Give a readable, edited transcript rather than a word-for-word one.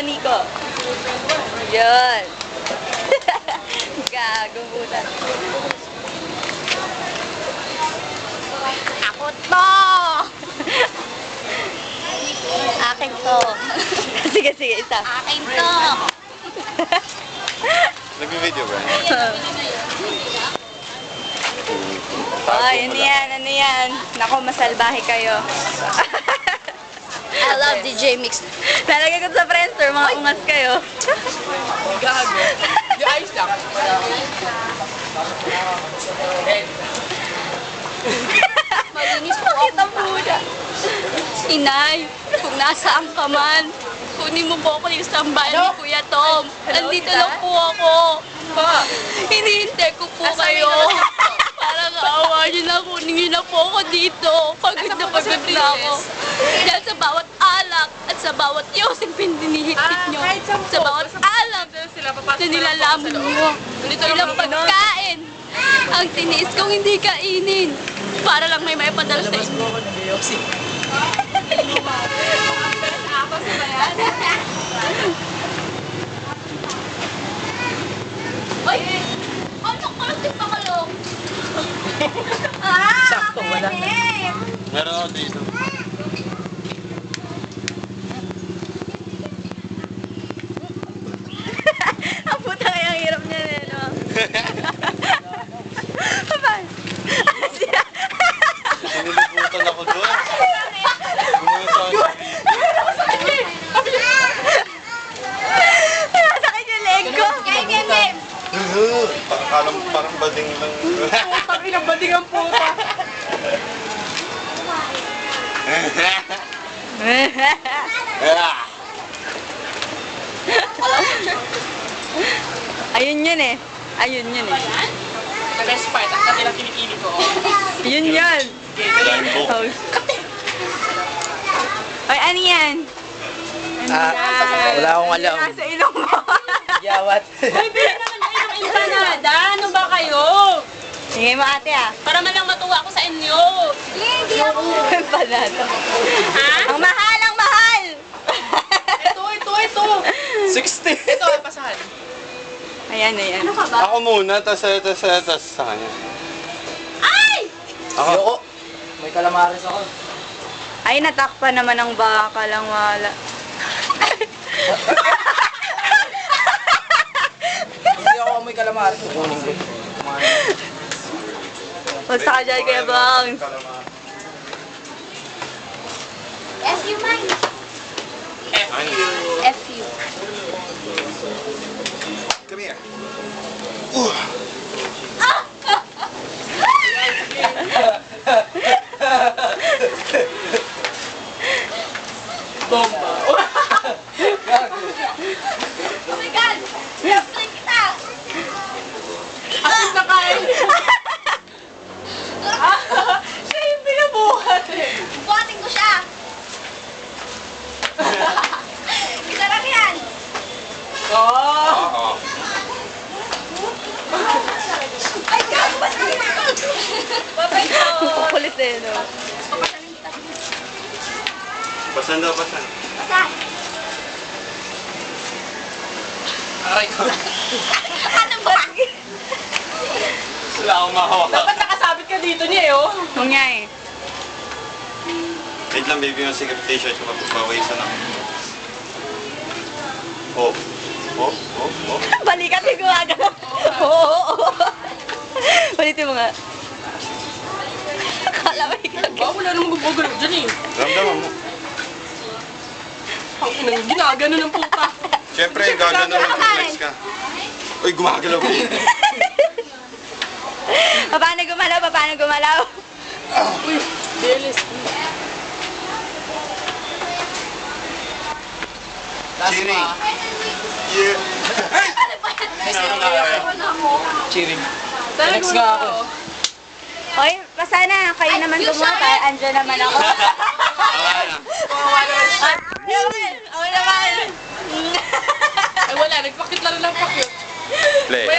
Nico. Yun. Gago puta. Ako to! Akin to. Sige, isa. Akin to! Nag-video ba? Ay, ano yan? Nako, masalbahe kayo. I love DJ Mix. Lalagay ko sa Friendster, mga ungas kayo. Gago. Di ayos lang. Malinis po ako. Kita muna. Inay, kung nasaan ka man, kunin mo po ako yung sambahan ni Kuya Tom. Andito lang po ako. Hinihintay ko po kayo. Parang awa niyo na, kunin niyo na po ako dito. Pagod na ako. Dahil sa bawat alak at sa bawat yosing pininihitik niyo. Sa bawat alak na nilalaman niyo. Ilang pagkain ang tiniis kong hindi kainin. Para lang may maipadala sa inyo. Ay! Ano ko lang din pakalong? Sakto, wala na. Meron ako dito. Ang puta kaya ang hirap niya eh, no? Paano? Siniliputan ako doon. Gumawa sa akin. Nasakit yung leg ko. Game. Parang bading lang. Putang inang bading ang puta. Ayun yun eh. Nag-respite ang kanilang kinikili ko. Yun yun. Limbo. Oh. Ay, ano yan? Wala akong alam. Nasa ilong mo. Yawat. Empanada, ano ba kayo? Sige mo ate ah. Para man lang matuwa ako sa inyo. Hindi ako. Empanada. Ha? Ang mahal, ang mahal! Ito. 60. Ito, pasahan. Ayan. Ano ka ba? Ako muna, tas sa kanya. Ay! Ako. May kalamares ako. Ay, natakpan naman ang baka lang wala. Hindi ako may kalamares. Kukunin ko. Basta ka dyan, Kuya Bangs. F.U. mine. F.U. Come here. Bomba. Oh my God! Play kita! Asin na kain. Siya yung pinabuhat eh. Buhatin ko siya! Kita lang yan! Oo. Ay, God! Ba't ka Babay ko! Kukulit eh, no? Basan daw, basan. Basta! Aray ko. Ano ba? Wala akong mahawak. Dapat nakasabit ka dito niya eh, oh. Kung nga eh. Wait lang, baby, yung sikip t-shirt ko kapag bawayisan ako. Oh. Balikat yung gumagano. Oo. Balitin mo nga. Akala mo ikaw. Wala nang gumagano dyan eh. Ramdaman mo. Ang inang ginagano ng puta. Siyempre, gagano lang flex ka. Uy, gumagalaw. Paano gumalaw? Uy, Belis. Cheering. Yeah. Cheering. Next nga ako. Hoy, pasana. Kayo naman gumawa. Andiyan naman ako. Ay wala, nagpakit lang ng pakit. Play.